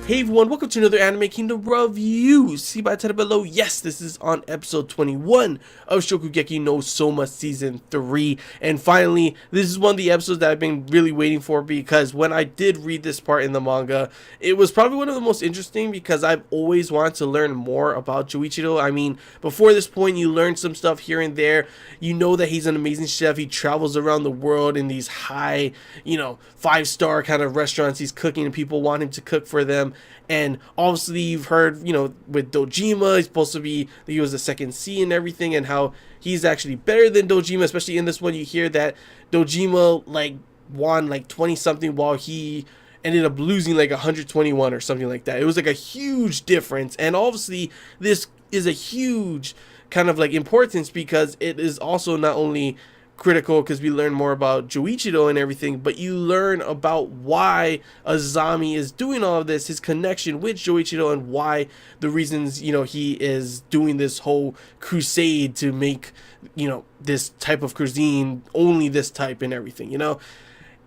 Hey everyone, welcome to another Anime Kingdom review. See by the title below, yes, this is on episode 21 of Shokugeki no Soma season 3. And finally, this is one of the episodes that I've been really waiting for, because when I did read this part in the manga, it was probably one of the most interesting, because I've always wanted to learn more about Joichiro. I mean, before this point, you learn some stuff here and there. You know that he's an amazing chef. He travels around the world in these high, 5-star kind of restaurants he's cooking, and people want him to cook for them. And obviously you've heard, with Dojima, he's supposed to be, he was the second C and everything, and how he's actually better than Dojima. Especially in this one, you hear that Dojima won 20 something, while he ended up losing 121 or something like that. It was a huge difference, and obviously this is a huge kind of importance, because it is also not only critical because we learn more about Joichiro and everything, but you learn about why Azami is doing all of this, his connection with Joichiro, and why the reasons he is doing this whole crusade to make this type of cuisine, only this type, and everything.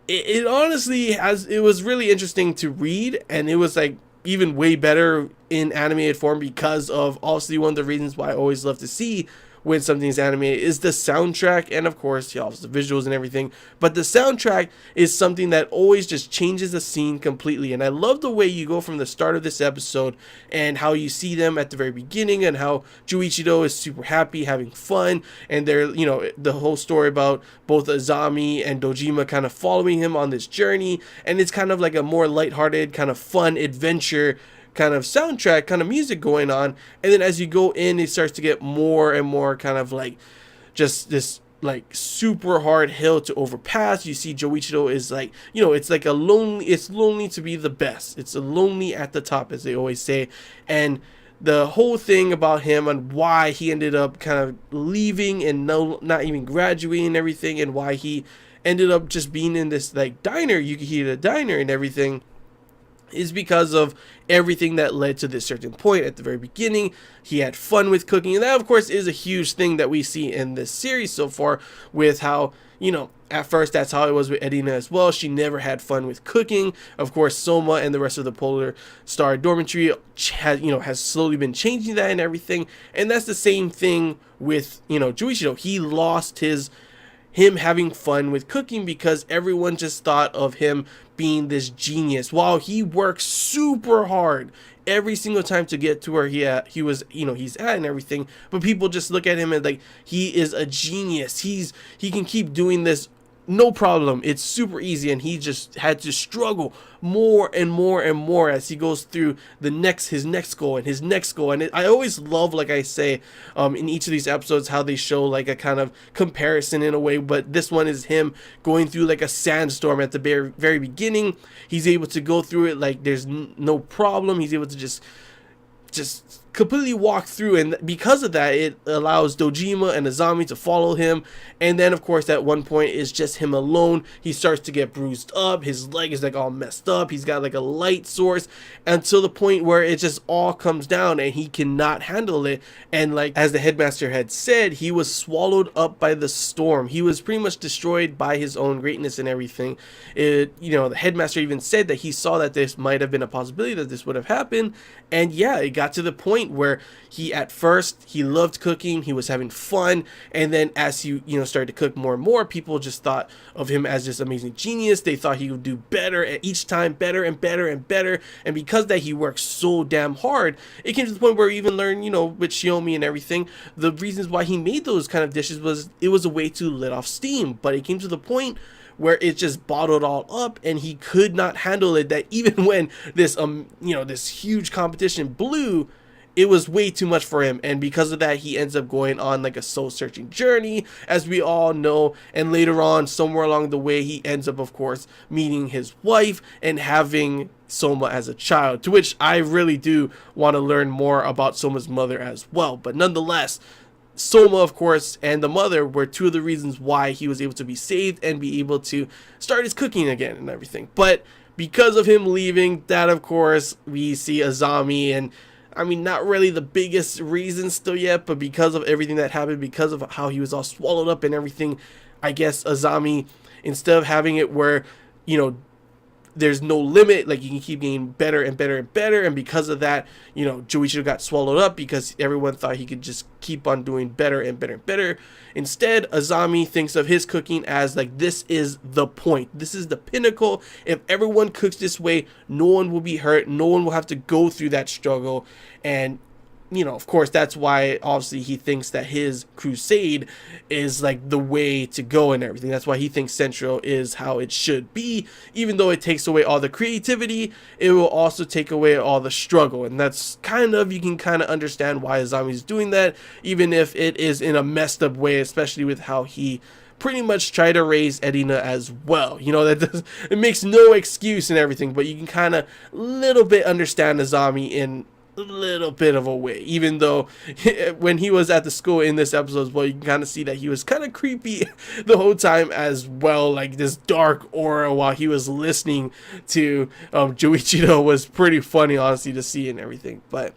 It honestly it was really interesting to read, and it was even way better in animated form, because of obviously one of the reasons why I always love to see when something's animated is the soundtrack, and of course the visuals and everything. But the soundtrack is something that always just changes the scene completely, and I love the way you go from the start of this episode and how you see them at the very beginning, and how Joichiro is super happy, having fun, and they're the whole story about both Azami and Dojima kind of following him on this journey, and it's kind of like a more lighthearted, kind of fun adventure kind of soundtrack, kind of music going on. And then as you go in, it starts to get more and more kind of just this super hard hill to overpass. You see Joichiro is it's lonely to be the best. It's a lonely at the top, as they always say. And the whole thing about him, and why he ended up kind of leaving and not even graduating and everything, and why he ended up just being in this diner, Yukihira diner and everything, is because of everything that led to this certain point at the very beginning. He had fun with cooking, and that of course is a huge thing that we see in this series so far, with how at first that's how it was with Edina as well. She never had fun with cooking. Of course, Soma and the rest of the Polar Star Dormitory has slowly been changing that and everything, and that's the same thing with Joichiro. He lost him having fun with cooking, because everyone just thought of him being this genius, while he works super hard every single time to get to where he's at and everything. But people just look at him as he is a genius. He can keep doing this no problem. It's super easy, and he just had to struggle more and more and more as he goes through his next goal and his next goal. And I always love, like I say, in each of these episodes, how they show a kind of comparison in a way. But this one is him going through a sandstorm at the very, very beginning. He's able to go through it there's no problem. He's able to just completely walk through, and because of that, it allows Dojima and Azami to follow him. And then of course at one point it's just him alone. He starts to get bruised up, his leg is all messed up, he's got a light source, until the point where it just all comes down and he cannot handle it. And as the headmaster had said, he was swallowed up by the storm. He was pretty much destroyed by his own greatness and everything. The headmaster even said that he saw that this might have been a possibility, that this would have happened. And yeah, it got to the point where at first he loved cooking, he was having fun, and then as he started to cook more and more, people just thought of him as this amazing genius. They thought he would do better at each time, better and better and better. And because that he worked so damn hard, it came to the point where we even learned, with Shiomi and everything, the reasons why he made those kind of dishes was it was a way to let off steam. But it came to the point where it just bottled all up, and he could not handle it, that even when this this huge competition blew, it was way too much for him. And because of that, he ends up going on a soul searching journey, as we all know. And later on, somewhere along the way, he ends up of course meeting his wife and having Soma as a child, to which I really do want to learn more about Soma's mother as well. But nonetheless, Soma, of course, and the mother were two of the reasons why he was able to be saved and be able to start his cooking again and everything. But because of him leaving, that of course we see Azami, and I mean, not really the biggest reason still yet, but because of everything that happened, because of how he was all swallowed up and everything, I guess Azami, instead of having it where there's no limit. Like, you can keep getting better and better and better, and because of that, you know, Joichiro got swallowed up because everyone thought he could just keep on doing better and better and better. Instead, Azami thinks of his cooking as like, this is the point, this is the pinnacle. If everyone cooks this way, no one will be hurt, no one will have to go through that struggle. And you know, of course, that's why obviously he thinks that his crusade is like the way to go and everything. That's why he thinks Central is how it should be. Even though it takes away all the creativity, it will also take away all the struggle. And that's kind of, you can kind of understand why Azami's doing that, even if it is in a messed up way, especially with how he pretty much try to raise Erina as well. You know, it makes no excuse and everything, but you can kind of little bit understand Azami in a little bit of a way, even though when he was at the school in this episode as well, you can kind of see that he was kind of creepy the whole time as well. Like, this dark aura while he was listening to Joichiro was pretty funny, honestly, to see and everything. But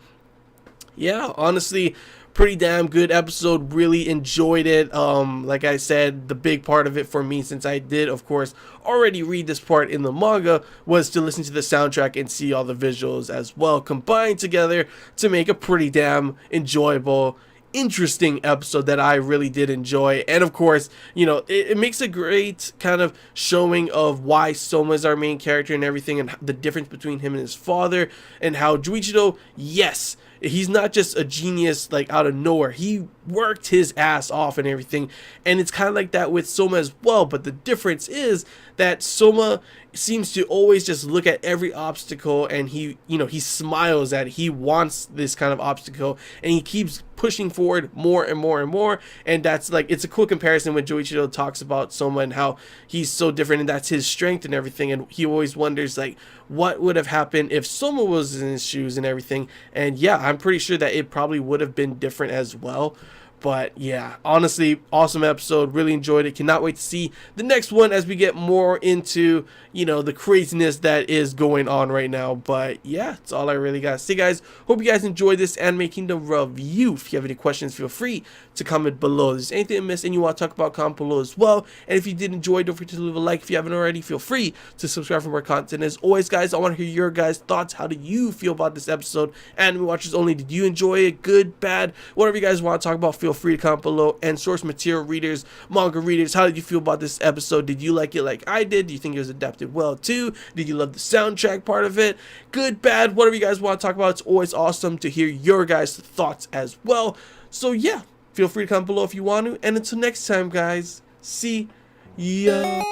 yeah, honestly, pretty damn good episode. Really enjoyed it. Like I said, the big part of it for me, since I did of course already read this part in the manga, was to listen to the soundtrack and see all the visuals as well combined together to make a pretty damn enjoyable, interesting episode that I really did enjoy. And of course, you know, it makes a great kind of showing of why Soma is our main character and everything, and the difference between him and his father, and how Joichiro, yes, he's not just a genius like out of nowhere. He worked his ass off and everything, and it's kind of like that with Soma as well. But the difference is that Soma seems to always just look at every obstacle, and he, you know, he smiles at it. He wants this kind of obstacle, and he keeps pushing forward more and more and more. And that's like, it's a cool comparison when Joichiro talks about Soma and how he's so different, and that's his strength and everything. And he always wonders like, what would have happened if Soma was in his shoes and everything. And yeah, I'm pretty sure that it probably would have been different as well. But yeah, honestly, awesome episode. Really enjoyed it. Cannot wait to see the next one as we get more into, you know, the craziness that is going on right now. But yeah, that's all I really got to say, guys. Hope you guys enjoyed this Anime Kingdom review. If you have any questions, feel free to comment below. If there's anything I missed and you want to talk about, comment below as well. And if you did enjoy, don't forget to leave a like. If you haven't already, feel free to subscribe for more content. As always, guys, I want to hear your guys' thoughts. How do you feel about this episode? Anime watchers only, did you enjoy it? Good, bad, whatever you guys want to talk about, feel free to comment below. And source material readers, manga readers, how did you feel about this episode? Did you like it like I did? Do you think it was adapted well too? Did you love the soundtrack part of it? Good, bad, whatever you guys want to talk about. It's always awesome to hear your guys' thoughts as well. So yeah, feel free to comment below if you want to. And until next time, guys, see ya.